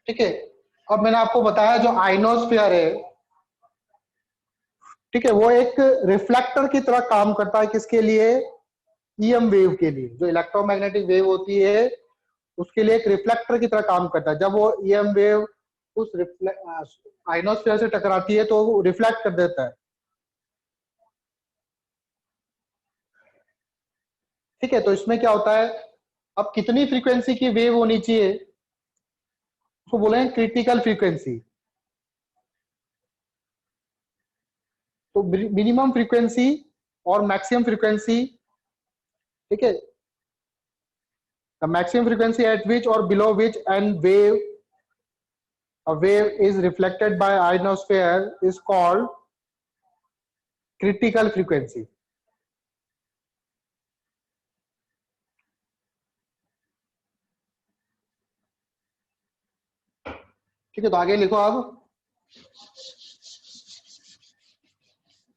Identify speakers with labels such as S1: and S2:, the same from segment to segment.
S1: ठीक है। अब मैंने आपको बताया जो आइनोस्फीयर है, ठीक है, वो एक रिफ्लेक्टर की तरह काम करता है। किसके लिए? ईएम वेव के लिए। जो इलेक्ट्रोमैग्नेटिक वेव होती है उसके लिए एक रिफ्लेक्टर की तरह काम करता है। जब वो ईएम वेव उस आइनोस्फीयर से टकराती है तो वो रिफ्लेक्ट कर देता है। ठीक है, तो इसमें क्या होता है, अब कितनी फ्रीक्वेंसी की वेव होनी चाहिए उसको बोलेंगे क्रिटिकल फ्रीक्वेंसी। तो मिनिमम फ्रीक्वेंसी और मैक्सिमम फ्रीक्वेंसी, ठीक है, the maximum frequency at which और below which an wave a wave is reflected by ionosphere is called critical frequency. ठीक है, तो आगे लिखो। अब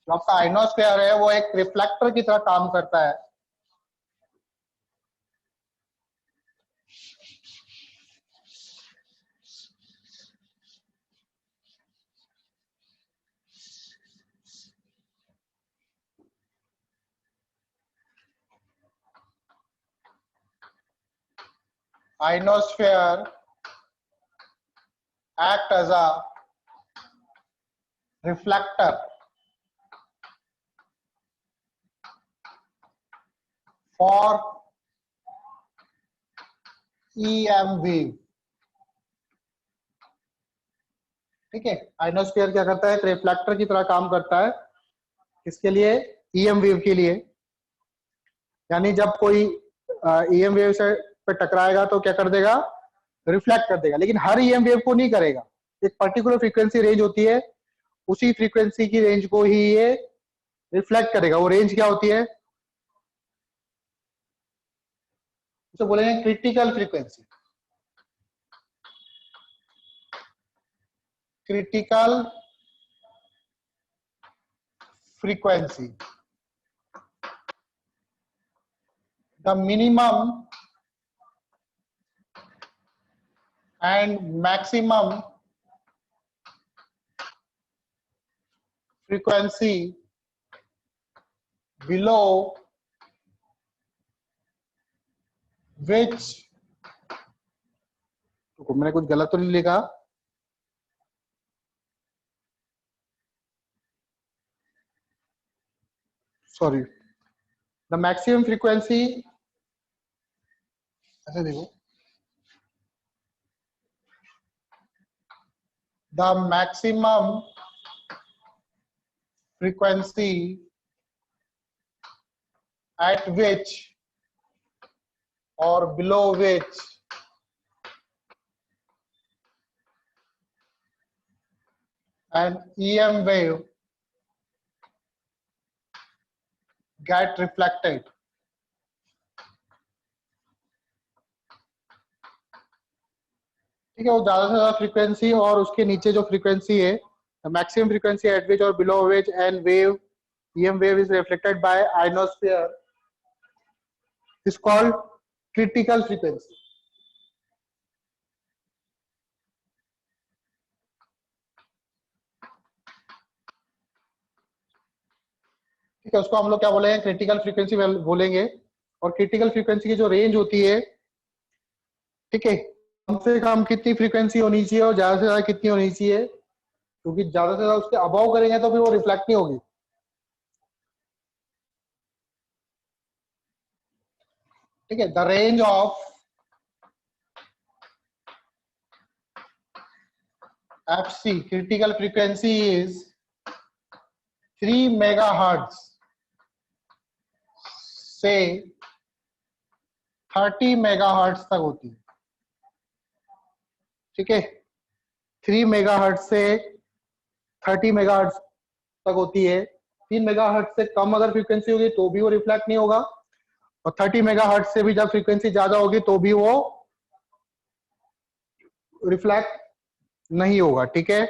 S1: जो आपका आइनोस्फीयर है वो एक रिफ्लेक्टर की तरह काम करता है। Ionosphere act as a reflector for EM wave। ठीक है, आइनोस्फीयर क्या करता है, एक रिफ्लेक्टर की तरह काम करता है। किसके लिए? ईएम वेव के लिए। यानी जब कोई ईएम वेव से पे टकराएगा तो क्या कर देगा, रिफ्लेक्ट कर देगा। लेकिन हर ईएम वेव को नहीं करेगा, एक पर्टिकुलर फ्रीक्वेंसी रेंज होती है, उसी फ्रीक्वेंसी की रेंज को ही ये रिफ्लेक्ट करेगा। वो रेंज क्या होती है, उसे बोलेंगे critical frequency. Critical frequency, the minimum and maximum frequency below which, तो मैंने कुछ गलत तो नहीं लिखा, सॉरी, द मैक्सिमम फ्रीक्वेंसी, ऐसे देखो, the maximum frequency at which or below which an EM wave get reflected। ठीक है, वो ज्यादा से ज्यादा फ्रीक्वेंसी और उसके नीचे जो फ्रीक्वेंसी है, मैक्सिमम फ्रीक्वेंसी एट विच और below which an wave EM wave is reflected by ionosphere is called critical frequency। ठीक है, उसको हम लोग क्या बोलेंगे, क्रिटिकल फ्रीक्वेंसी बोलेंगे। और क्रिटिकल फ्रीक्वेंसी की जो रेंज होती है, ठीक है, कम से कम कितनी फ्रीक्वेंसी होनी चाहिए और ज्यादा से ज्यादा कितनी होनी चाहिए, क्योंकि ज्यादा से ज्यादा उसके अबव करेंगे तो फिर वो रिफ्लेक्ट नहीं होगी। ठीक है, the range of FC critical frequency is 3 megahertz से 30 मेगाहर्ट्ज तक होती है। ठीक है, 3 मेगाहर्ट्ज से 30 मेगाहर्ट्ज तक होती है। 3 मेगाहर्ट्ज से कम अगर फ्रीक्वेंसी होगी तो भी वो रिफ्लेक्ट नहीं होगा, और 30 मेगाहर्ट्ज से भी जब फ्रीक्वेंसी ज्यादा होगी तो भी वो रिफ्लेक्ट नहीं होगा। ठीक है,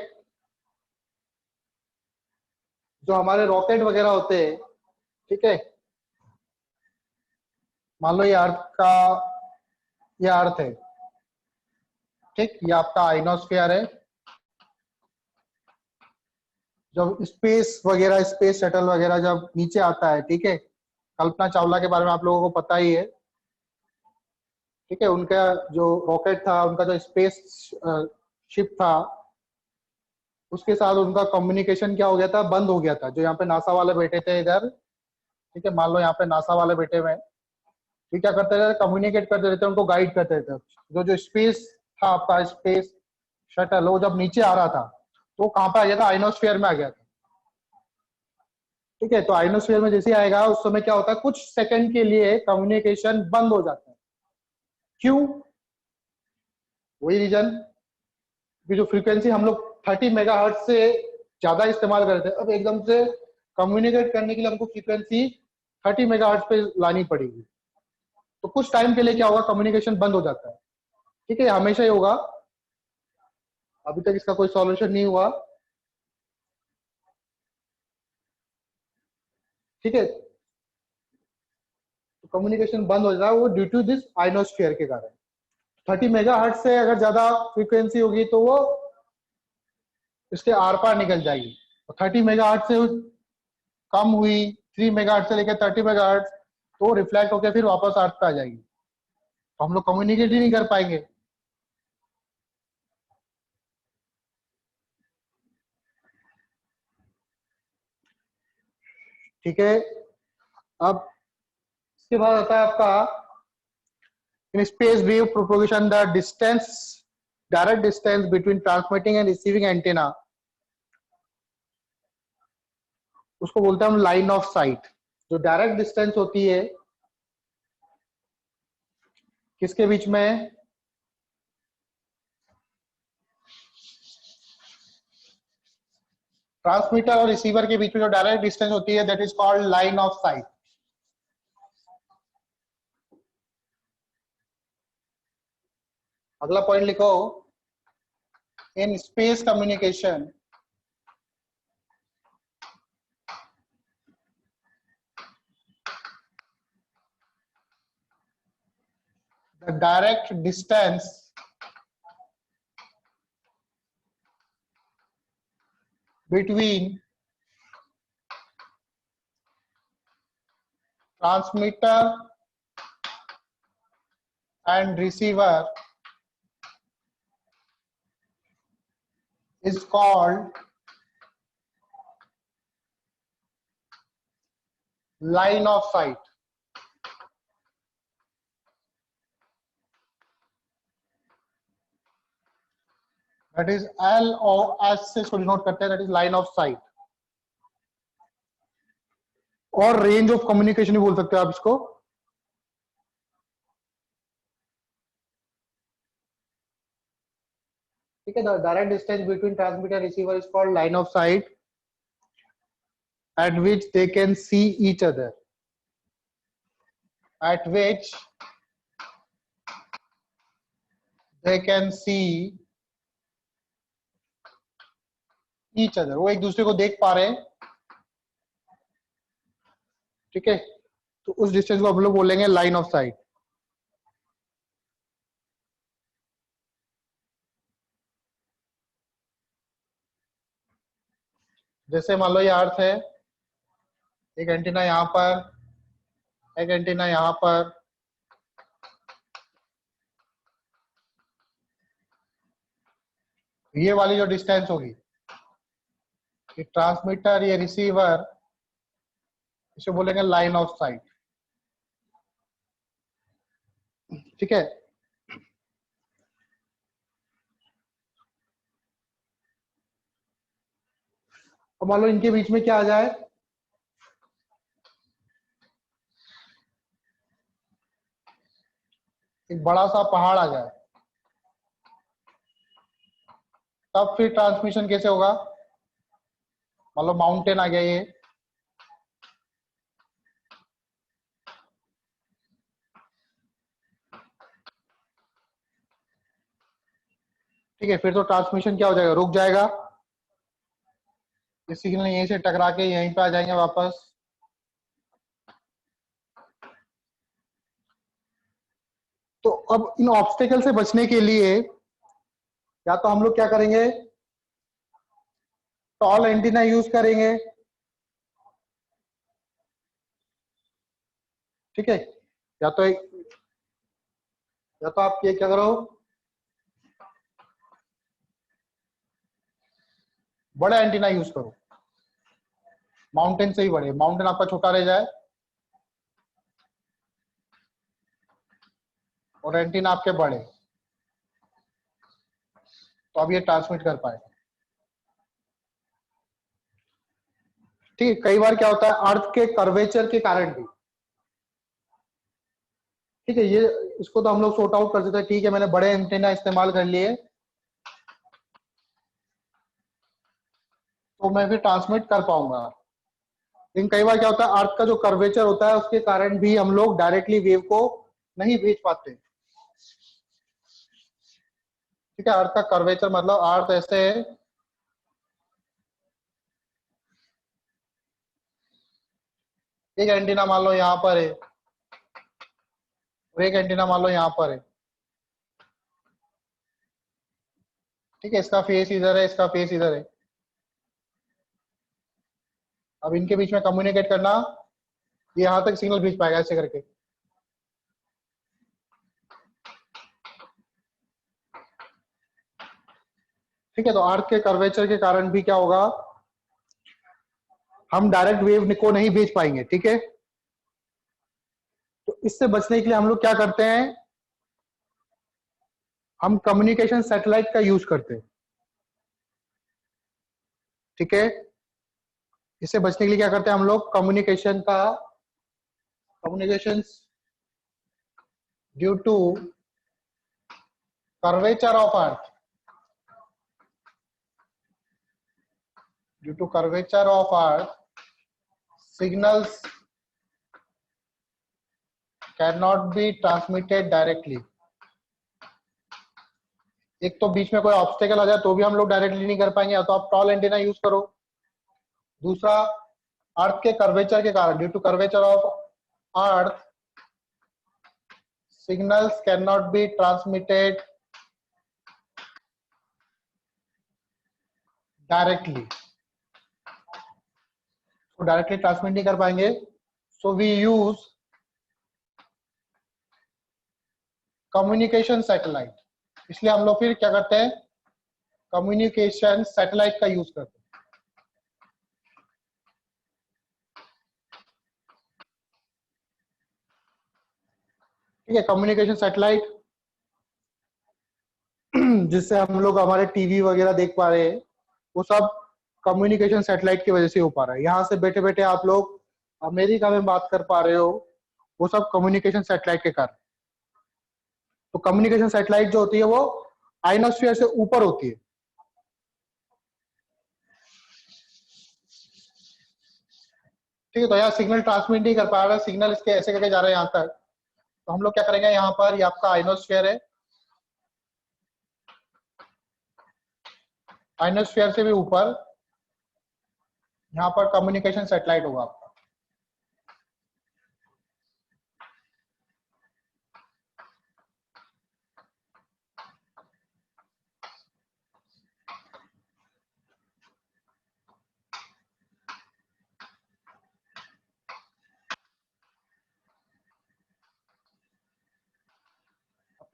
S1: जो हमारे रॉकेट वगैरह होते हैं, ठीक है, मान लो ये अर्थ है, ठीक, ये आपका आइनोस्फीयर है। जब स्पेस वगैरह, स्पेस शटल वगैरह जब नीचे आता है, ठीक है, कल्पना चावला के बारे में आप लोगों को पता ही है, ठीक है, उनका जो रॉकेट था, उनका जो स्पेस शिप था, उसके साथ उनका कम्युनिकेशन क्या हो गया था, बंद हो गया था। जो यहाँ पे नासा वाले बैठे थे इधर, ठीक है, मान लो यहाँ पे नासा वाले बैठे हुए हैं, ये क्या करते थे, कम्युनिकेट करते रहते, उनको गाइड करते थे। जो जो स्पेस था आपका, स्पेस शटल, वो जब नीचे आ रहा था तो कहाँ पे आ गया था, आइनोस्फीयर में आ गया था। ठीक है, तो आइनोस्फीयर में जैसे आएगा उस समय क्या होता है, कुछ सेकंड के लिए कम्युनिकेशन बंद हो जाता है। क्यों? वही रीजन कि जो फ्रीक्वेंसी हम लोग 30 मेगाहर्ट्ज से ज्यादा इस्तेमाल करते हैं, अब एकदम से कम्युनिकेट करने के लिए हमको फ्रीक्वेंसी 30 मेगाहर्ट्ज पे लानी पड़ेगी। तो कुछ टाइम के लिए क्या होगा, कम्युनिकेशन बंद हो जाता है। ठीक है, हमेशा ही होगा, अभी तक इसका कोई सॉल्यूशन नहीं हुआ। ठीक है, तो कम्युनिकेशन बंद हो जाता है वो ड्यू टू दिस आइनोस्फीयर के कारण। 30 मेगाहर्ट्ज से अगर ज्यादा फ्रीक्वेंसी होगी तो वो इसके आर पार निकल जाएगी। और 30 मेगाहर्ट्ज से कम हुई, 3 मेगाहर्ट्ज से लेकर 30 मेगाहर्ट्ज, तो रिफ्लेक्ट होकर फिर वापस अर्थ पे आ जाएगी, तो हम लोग कम्युनिकेट ही नहीं कर पाएंगे। ठीक है, अब इसके बाद आता है आपका in space wave propagation the distance, direct distance between transmitting and receiving antenna, उसको बोलते हैं हम लाइन ऑफ साइट। जो डायरेक्ट डिस्टेंस होती है किसके बीच में, ट्रांसमीटर और रिसीवर के बीच में जो डायरेक्ट डिस्टेंस होती है, that is called line of site. अगला पॉइंट लिखो, in space communication the direct distance between transmitter and receiver is called line of sight। That is L और एस से इसको डिनोट करते हैं, that is line of site. और range of communication भी बोल सकते हो आप इसको। ठीक है, the direct distance between transmitter receiver is called line of site at which they can see each other, at which they can see each other, वो एक दूसरे को देख पा रहे हैं। ठीक है, तो उस डिस्टेंस को हम लोग बोलेंगे लाइन ऑफ साइट। जैसे मान लो ये अर्थ है, एक एंटीना यहाँ पर, एक एंटीना यहाँ पर, ये वाली जो डिस्टेंस होगी, ये ट्रांसमीटर, ये रिसीवर, इसे बोलेंगे लाइन ऑफ साइट। ठीक है, अब मान लो इनके बीच में क्या आ जाए, एक बड़ा सा पहाड़ आ जाए, तब फिर ट्रांसमिशन कैसे होगा। मान लो माउंटेन आ गया ये, ठीक है, फिर तो ट्रांसमिशन क्या हो जाएगा, रुक जाएगा। ये सिग्नल यहीं से टकरा के यहीं पे आ जाएंगे वापस। तो अब इन ऑब्स्टेकल से बचने के लिए या तो हम लोग क्या करेंगे, टॉल एंटीना यूज करेंगे, ठीक है, या तो आप ये क्या करो, बड़ा एंटीना यूज करो, माउंटेन से ही बड़े, माउंटेन आपका छोटा रह जाए और एंटीना आपके बड़े, तो अब ये ट्रांसमिट कर पाएगा। ठीक है, कई बार क्या होता है अर्थ के कर्वेचर के कारण भी, ठीक है, ये इसको तो हम लोग सॉर्ट आउट कर सकते हैं, ठीक है, मैंने बड़े एंटीना इस्तेमाल कर लिए तो मैं फिर ट्रांसमिट कर पाऊंगा। लेकिन कई बार क्या होता है अर्थ का जो कर्वेचर होता है उसके कारण भी हम लोग डायरेक्टली वेव को नहीं भेज पाते। ठीक है, अर्थ का कर्वेचर मतलब अर्थ ऐसे है, एक एंटीना मान लो यहाँ पर है और एक एंटीना मान लो यहाँ पर है, ठीक है, इसका फेस इधर है, इसका फेस इधर है। अब इनके बीच में कम्युनिकेट करना, ये यहाँ तक सिग्नल भेज पाएगा ऐसे करके। ठीक है, तो अर्थ के कर्वेचर के कारण भी क्या होगा, हम डायरेक्ट वेव को नहीं भेज पाएंगे। ठीक है, तो इससे बचने के लिए हम लोग क्या करते हैं, हम कम्युनिकेशन सैटेलाइट का यूज करते हैं। ठीक है, इससे बचने के लिए क्या करते हैं हम लोग, communication due to curvature of earth, due to curvature of earth signals can not be transmitted directly. एक तो बीच में कोई ऑब्स्टेकल आ जाए तो भी हम लोग डायरेक्टली नहीं कर पाएंगे, या तो आप टॉल एंटीना यूज करो। दूसरा, अर्थ के कर्वेचर के कारण, due to curvature of earth signals can not be transmitted directly, तो डायरेक्टली ट्रांसमिट नहीं कर पाएंगे, so we use communication satellite. इसलिए हम लोग फिर क्या करते हैं, कम्युनिकेशन सैटेलाइट का यूज करते हैं। ठीक है, कम्युनिकेशन सैटेलाइट जिससे हम लोग हमारे टीवी वगैरह देख पा रहे हैं, वो सब कम्युनिकेशन सैटेलाइट की वजह से हो पा रहा है। यहाँ से बैठे बैठे आप लोग अमेरिका में बात कर पा रहे हो, वो सब कम्युनिकेशन सैटेलाइट के कारण। तो कम्युनिकेशन सैटेलाइट जो होती है वो आइनोस्फीयर से ऊपर होती है। ठीक है, तो यहाँ सिग्नल ट्रांसमिट नहीं कर पा रहा है, सिग्नल इसके ऐसे करके जा रहा है यहाँ तक, तो हम लोग क्या करेंगे, यहाँ पर ये आपका आइनोस्फीयर है, आइनोस्फीयर से भी ऊपर यहाँ पर कम्युनिकेशन सैटेलाइट होगा आपका।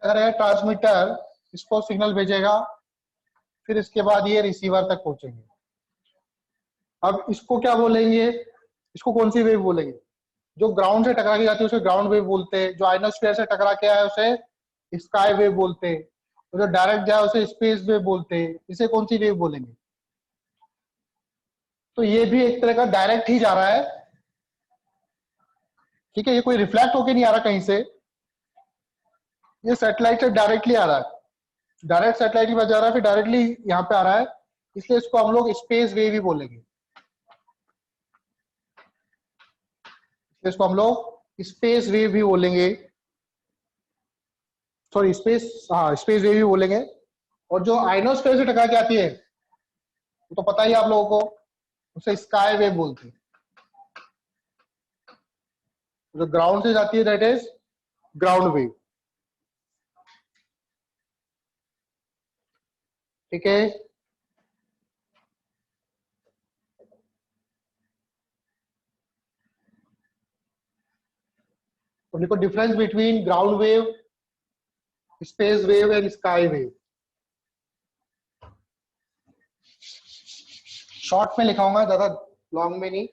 S1: अगर ये ट्रांसमीटर इसको सिग्नल भेजेगा, फिर इसके बाद ये रिसीवर तक पहुंचेंगे। अब इसको क्या बोलेंगे, इसको कौन सी वेव बोलेंगे, जो ग्राउंड से टकरा के जाती है उसे ग्राउंड वेव बोलते हैं, जो आइनोस्फीयर से टकरा के आए उसे स्काई वेव बोलते हैं, और जो डायरेक्ट जाए उसे स्पेस वेव बोलते हैं। इसे कौन सी वेव बोलेंगे, तो ये भी एक तरह का डायरेक्ट ही जा रहा है। ठीक है, ये कोई रिफ्लेक्ट होके नहीं आ रहा कहीं से, ये सैटेलाइट से डायरेक्टली आ रहा है, डायरेक्ट सैटेलाइट ही बजा रहा है, फिर डायरेक्टली यहाँ पे आ रहा है, इसलिए इसको हम लोग स्पेस वेव ही बोलेंगे। इसको हम लोग स्पेस वेव भी बोलेंगे, सॉरी स्पेस, हाँ स्पेस वेव भी बोलेंगे। और जो आइनोस्फीयर से टकरा के आती है वो तो पता ही आप लोगों को, उसे स्काई वेव बोलते हैं। जो ग्राउंड से जाती है दैट इज ग्राउंड वेव। ठीक है, तो देखो difference between ground wave, space wave and sky wave. Short में लिखाऊंगा, ज्यादा लॉन्ग में नहीं।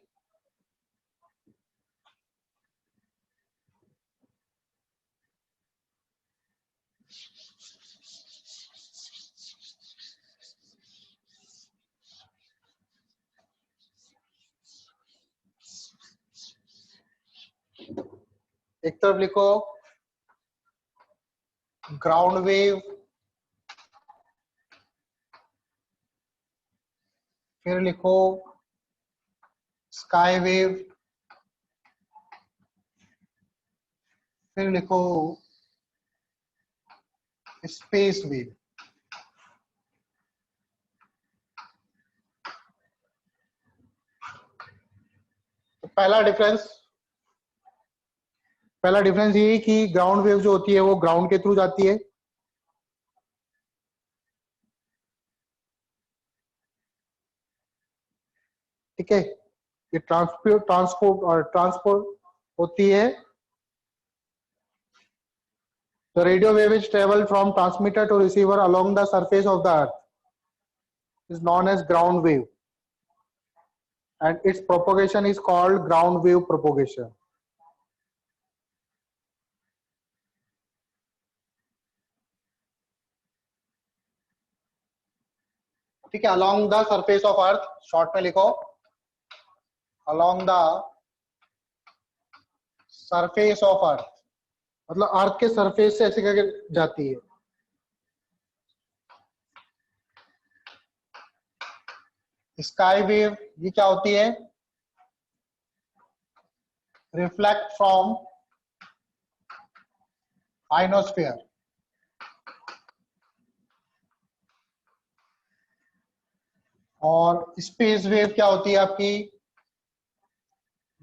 S1: एक तरफ लिखो ग्राउंड वेव, फिर लिखो स्काई वेव, फिर लिखो स्पेस वेव। तो पहला डिफरेंस ये कि ग्राउंड वेव जो होती है वो ग्राउंड के थ्रू जाती है, ठीक है। ये ट्रांसपोर्ट होती है। The radio wave which travel from transmitter to receiver along the surface of the earth is known as ground wave, and its propagation is called ground wave propagation. ठीक है, along the surface of earth, short में लिखो along the surface of earth, मतलब अर्थ के surface से ऐसे करके जाती है। स्काई वेव ये क्या होती है? Reflect from ionosphere. और स्पेस वेव क्या होती है आपकी?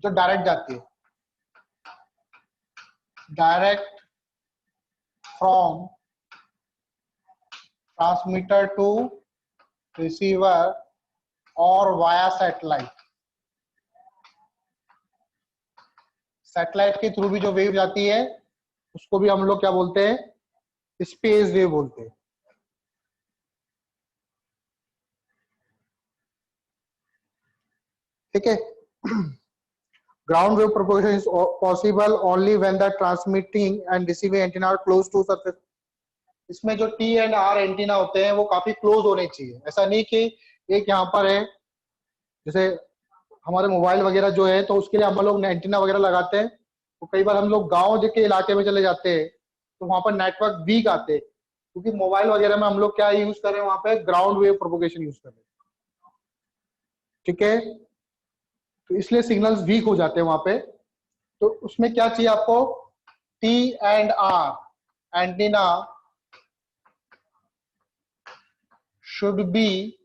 S1: जो डायरेक्ट जाती है, direct from transmitter to receiver और वाया सैटेलाइट। सैटेलाइट के थ्रू भी जो वेव जाती है उसको भी हम लोग क्या बोलते हैं? स्पेस वेव बोलते हैं। ठीक है। Ground wave propagation is possible only when the transmitting and receiving antenna are close to surface. इसमें जो टी एंड आर एंटीना होते हैं वो काफी क्लोज होने चाहिए। ऐसा नहीं कि एक यहाँ पर है, जैसे हमारे मोबाइल वगैरह जो है तो उसके लिए हम लोग एंटीना वगैरह लगाते हैं, तो कई बार हम लोग गांव के इलाके में चले जाते हैं तो वहां पर नेटवर्क वीक आते हैं, क्योंकि मोबाइल वगैरह में हम लोग क्या यूज कर रहे हैं? वहां पे ग्राउंड वेव प्रोपगेशन यूज कर रहे हैं। ठीक है, तो इसलिए सिग्नल्स वीक हो जाते हैं वहां पे। तो उसमें क्या चाहिए आपको? T and R antenna should be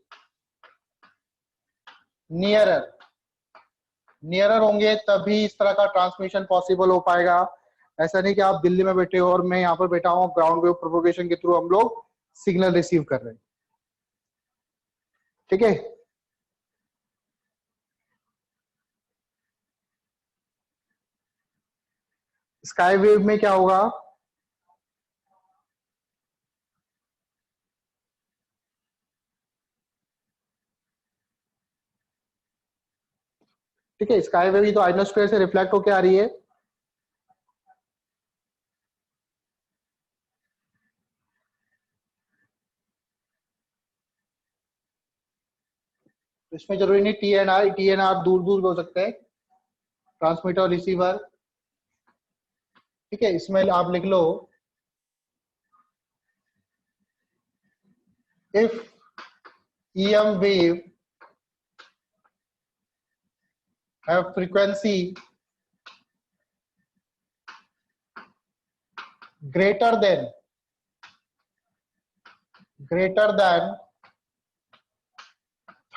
S1: nearer होंगे तभी इस तरह का ट्रांसमिशन पॉसिबल हो पाएगा। ऐसा नहीं कि आप दिल्ली में बैठे हो और मैं यहाँ पर बैठा हूँ, ग्राउंड वेव प्रोपगेशन के थ्रू हम लोग सिग्नल रिसीव कर रहे हैं। ठीक है, स्काई वेव में क्या होगा? ठीक है, स्काई वेव तो आइनोस्फीयर से रिफ्लेक्ट होकर आ रही है। इसमें जरूरी नहीं टी एन आर दूर दूर हो सकते हैं, ट्रांसमीटर और रिसीवर। ठीक है, इसमें आप लिख लो if EM wave have frequency greater than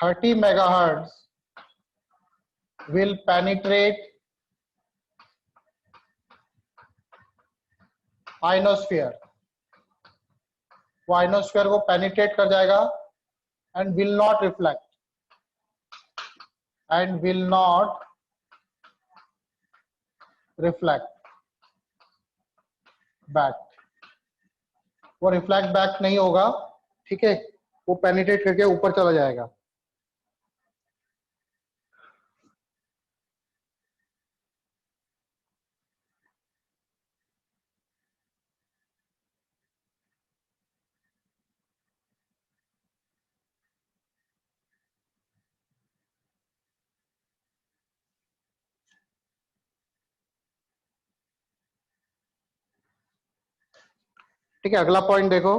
S1: 30 megahertz will penetrate ionosphere। वो आइनोस्फीयर को पेनिट्रेट कर जाएगा and will not reflect and will not reflect back. वो रिफ्लेक्ट बैक नहीं होगा, ठीक है, वो पेनिट्रेट करके ऊपर चला जाएगा. ठीक है, अगला पॉइंट देखो.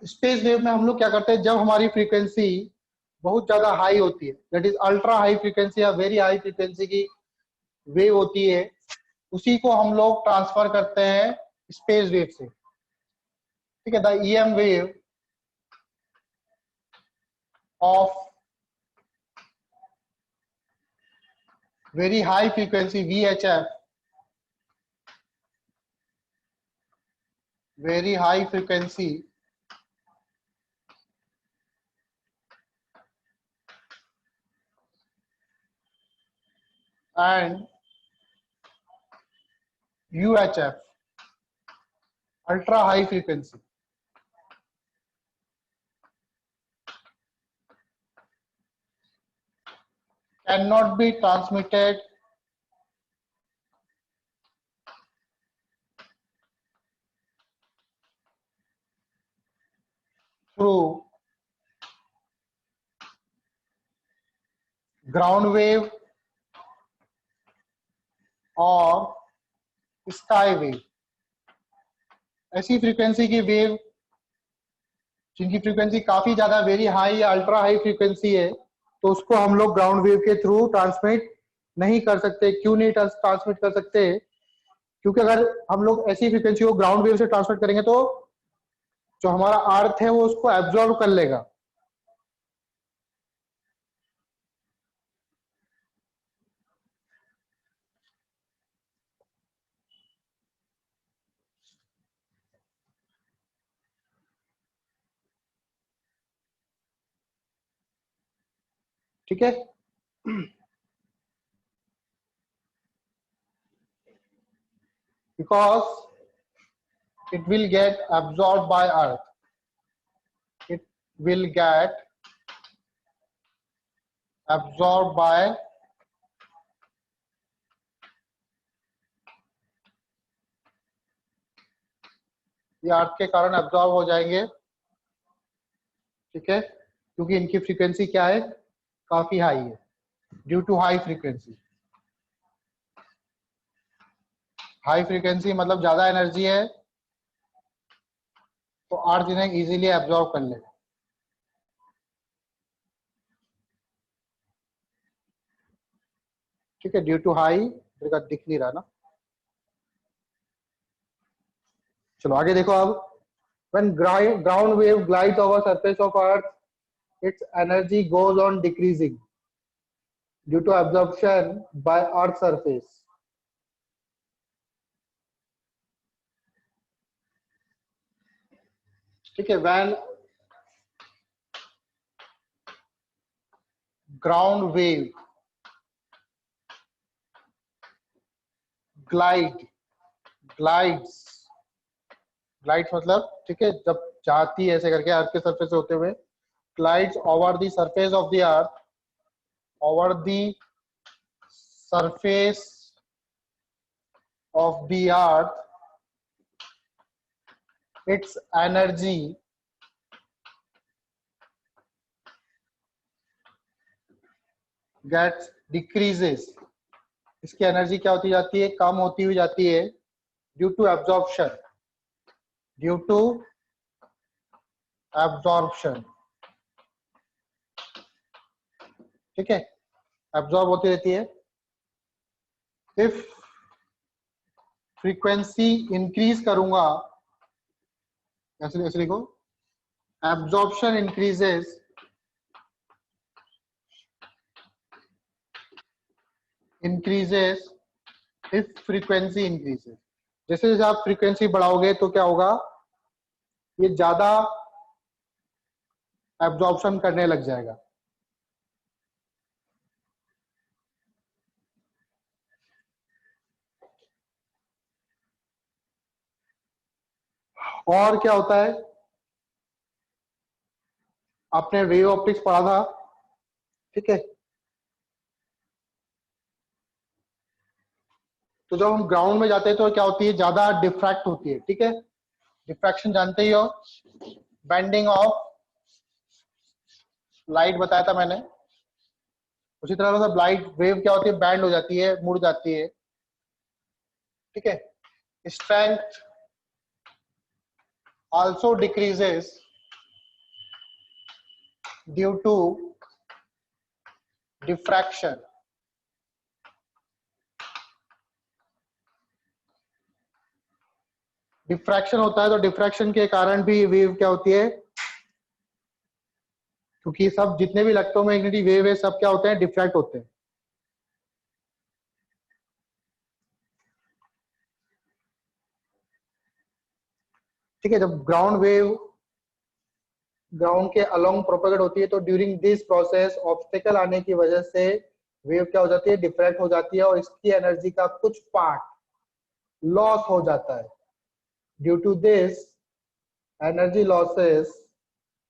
S1: स्पेस वेव में हम लोग क्या करते हैं, जब हमारी फ्रीक्वेंसी बहुत ज्यादा हाई होती है, that is ultra high frequency या वेरी हाई फ्रीक्वेंसी की वेव होती है, उसी को हम लोग ट्रांसफर करते हैं स्पेस वेव से. ठीक है, the EM wave of very high frequency VHF, very high frequency and UHF, ultra high frequency, cannot be transmitted through ground wave और स्काई वेव. ऐसी फ्रीक्वेंसी की वेव जिनकी फ्रीक्वेंसी काफी ज्यादा वेरी हाई या अल्ट्रा हाई फ्रीक्वेंसी है, तो उसको हम लोग ग्राउंड वेव के थ्रू ट्रांसमिट नहीं कर सकते. क्यों नहीं ट्रांसमिट कर सकते? क्योंकि अगर हम लोग ऐसी फ्रीक्वेंसी को ग्राउंड वेव से ट्रांसमिट करेंगे तो जो हमारा अर्थ है वो उसको एब्जॉर्ब कर लेगा. ठीक है, because it will get absorbed by earth, it will get absorbed by ये अर्थ के कारण एब्जॉर्ब हो जाएंगे. ठीक है, क्योंकि इनकी फ्रीक्वेंसी क्या है, काफी हाई है, due to high frequency. High frequency मतलब ज्यादा एनर्जी है, तो अर्थ इन्हें इजीली एब्जॉर्ब कर लेगा. ठीक है, ड्यू टू हाई, दिख नहीं रहा ना. चलो आगे देखो अब. When ground wave glides over surface of earth, its energy goes on decreasing due to absorption by earth surface. ठीक है, when ground wave glides मतलब, ठीक है, जब जाती है ऐसे करके अर्थ के सरफेस से होते हुए, glides over the surface of the earth, over the surface of the earth, its energy gets decreases. इसकी एनर्जी क्या होती जाती है, कम होती हुई जाती है, due to absorption, due to absorption. ठीक है, एब्जॉर्ब होती रहती है. इफ फ्रीक्वेंसी इंक्रीज करूंगा, ऐसे लिखो, absorption increases if frequency increases. जैसे जैसे आप फ्रीक्वेंसी बढ़ाओगे तो क्या होगा, ये ज्यादा एब्जॉर्प्शन करने लग जाएगा। और क्या होता है, आपने वेव ऑप्टिक्स पढ़ा था, ठीक है। तो जब हम ग्राउंड में जाते हैं तो क्या होती है, ज्यादा डिफ्रैक्ट होती है, ठीक है। डिफ्रैक्शन जानते ही हो, बेंडिंग ऑफ लाइट बताया था मैंने। उसी तरह से लाइट वेव क्या होती है, बैंड हो जाती है, मुड़ जाती है, ठीक है। Strength also decreases due to diffraction. Diffraction होता है तो डिफ्रैक्शन के कारण भी वेव क्या होती है, क्योंकि सब जितने भी इलेक्ट्रोमैग्नेटिक वेव है सब क्या होते हैं, डिफ्रैक्ट होते हैं। ठीक है, जब ग्राउंड के अलोंग प्रोपेगेट होती है तो ड्यूरिंग दिस प्रोसेस ऑब्स्टेकल आने की वजह से वेव क्या हो जाती है, डिफ्रैक्ट हो जाती है और इसकी एनर्जी का कुछ पार्ट लॉस हो जाता है। Due to this energy losses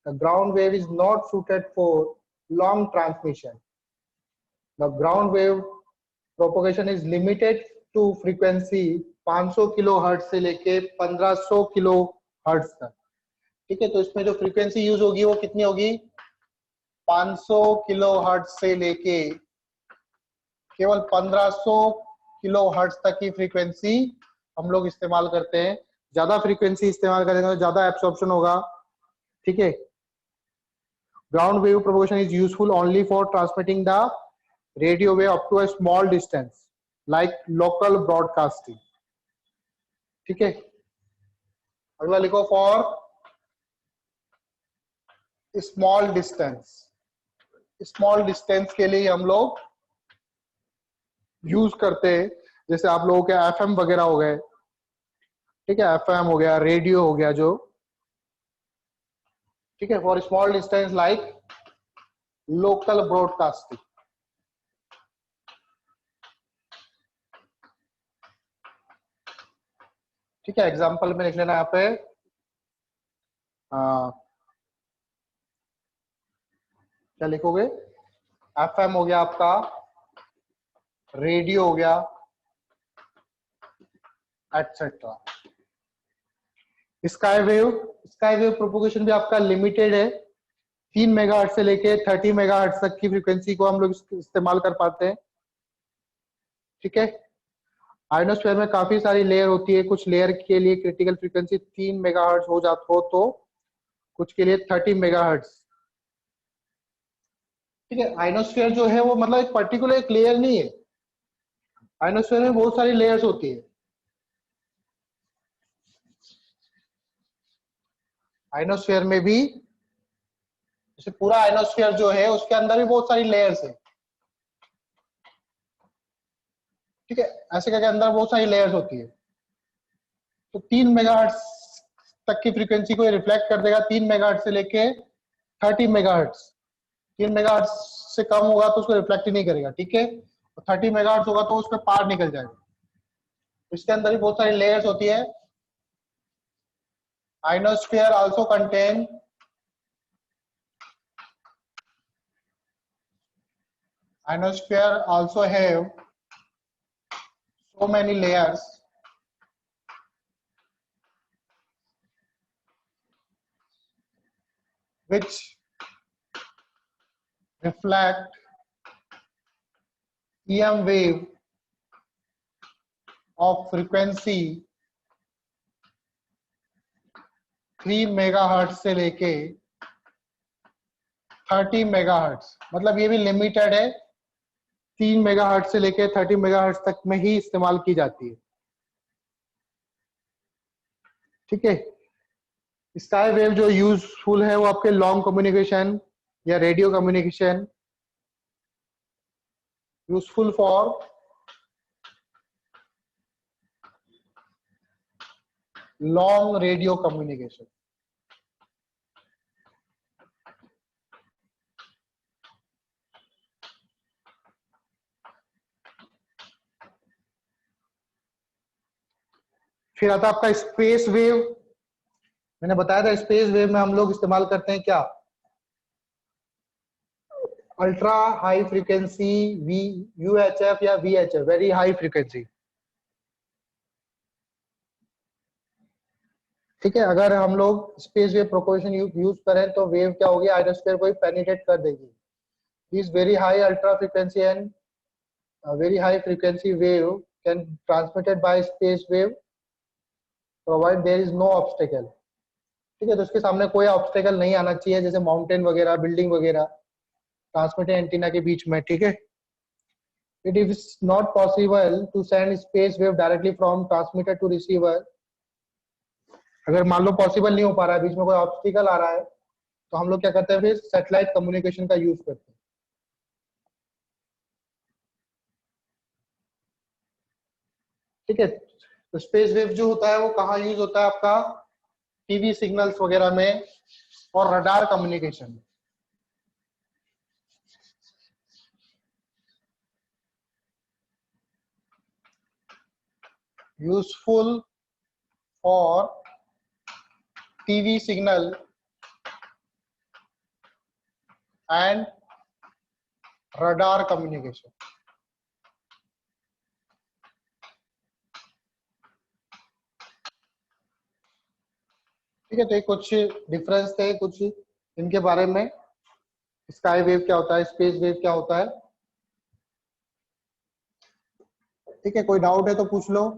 S1: the ground wave is not suited for long transmission. The ground wave propagation is limited to frequency 500 kilohertz से लेके 1500 किलो हर्ट्ज तक, ठीक है। तो इसमें जो फ्रीक्वेंसी यूज होगी वो कितनी होगी, 500 किलो हर्ट्ज से लेके केवल 1500 किलो हर्ट्ज तक की फ्रीक्वेंसी हम लोग इस्तेमाल करते हैं। ज्यादा फ्रीक्वेंसी इस्तेमाल करेंगे तो ज्यादा एब्सॉर्प्शन होगा, ठीक है। Ground wave propagation is useful only for transmitting the radio wave up to a small distance like local broadcasting, ठीक है। अगला लिखो, for small distance. Small distance के लिए हम लोग यूज करते हैं, जैसे आप लोगों के एफएम वगैरह हो गए, ठीक है। एफएम हो गया, रेडियो हो गया जो, ठीक है, for small distance like local broadcasting. ठीक है, एग्जांपल में लिख लेना यहाँ पे, क्या लिखोगे, एफएम हो गया आपका, रेडियो हो गया, एटसेट्रा। स्काई वेव प्रोपोगेशन भी आपका लिमिटेड है, 3 मेगाहर्ट्ज से लेके 30 मेगाहर्ट्ज तक की फ्रीक्वेंसी को हम लोग इस्तेमाल कर पाते हैं, ठीक है। आयनोस्फीयर में काफी सारी लेयर होती है, कुछ लेयर के लिए क्रिटिकल फ्रीक्वेंसी 3 मेगाहर्ट्ज हो जाता हो तो कुछ के लिए 30 मेगाहर्ट्ज, ठीक है। आयनोस्फीयर जो है वो मतलब एक पर्टिकुलर एक लेयर नहीं है, आयनोस्फीयर में बहुत सारी लेयर्स होती है। आयनोस्फीयर में भी, जैसे पूरा आयनोस्फीयर जो है उसके अंदर भी बहुत सारी लेयर्स है, ठीक है। ऐसे करके अंदर बहुत सारी लेयर्स होती है। तो 3 मेगाहर्ट्ज तक की फ्रीक्वेंसी को रिफ्लेक्ट कर देगा, 3 मेगाहर्ट्ज से लेके 30 मेगाहर्ट्ज। 3 मेगाहर्ट्ज से कम होगा तो उसको रिफ्लेक्ट ही नहीं करेगा, ठीक है। और 30 मेगाहर्ट्ज होगा तो उसमें पार निकल जाएगा। इसके अंदर भी बहुत सारी लेयर्स होती है। Ionosphere also contain ionosphere also have so many layers which reflect EM wave of frequency 3 megahertz से लेके 30 मेगाहर्ट्ज, मतलब ये भी लिमिटेड है, 3 मेगाहर्ट्ज से लेके 30 मेगाहर्ट्ज तक में ही इस्तेमाल की जाती है, ठीक है। स्काई वेव जो यूजफुल है वो आपके लॉन्ग कम्युनिकेशन या radio communication, useful for long radio communication, फिर आता है आपका स्पेस वेव। मैंने बताया था स्पेस वेव में हम लोग इस्तेमाल करते हैं क्या, ultra high frequency, we UHF या वीएचएफ, वेरी हाई फ्रीक्वेंसी। ठीक है, अगर हम लोग स्पेस वेव प्रोपोगेशन यूज करें तो वेव क्या होगी, आयोनोस्फीयर को पेनिट्रेट कर देगी। इस very high ultra frequency and very high frequency wave can transmitted by space wave provide there is no obstacle. ठीक है, तो उसके सामने कोई ऑब्स्टेकल नहीं आना चाहिए, जैसे माउंटेन वगैरह, बिल्डिंग वगैरह, ट्रांसमिटर एंटीना के बीच में। ठीक है, it is not possible to send space wave directly from transmitter to receiver. अगर मान लो पॉसिबल नहीं हो पा रहा है, बीच में कोई ऑब्स्टिकल आ रहा है, तो हम लोग क्या करते हैं, फिर सैटेलाइट कम्युनिकेशन का यूज करते हैं। ठीक है, तो स्पेस वेव जो होता है वो कहाँ यूज होता है, आपका टीवी सिग्नल्स वगैरह में और रडार कम्युनिकेशन में। Useful for TV signal and radar communication. ठीक है, तो ये कुछ डिफरेंस थे, कुछ इनके बारे में। स्काई वेव क्या होता है, स्पेस वेव क्या होता है। ठीक है, कोई डाउट है तो पूछ लो।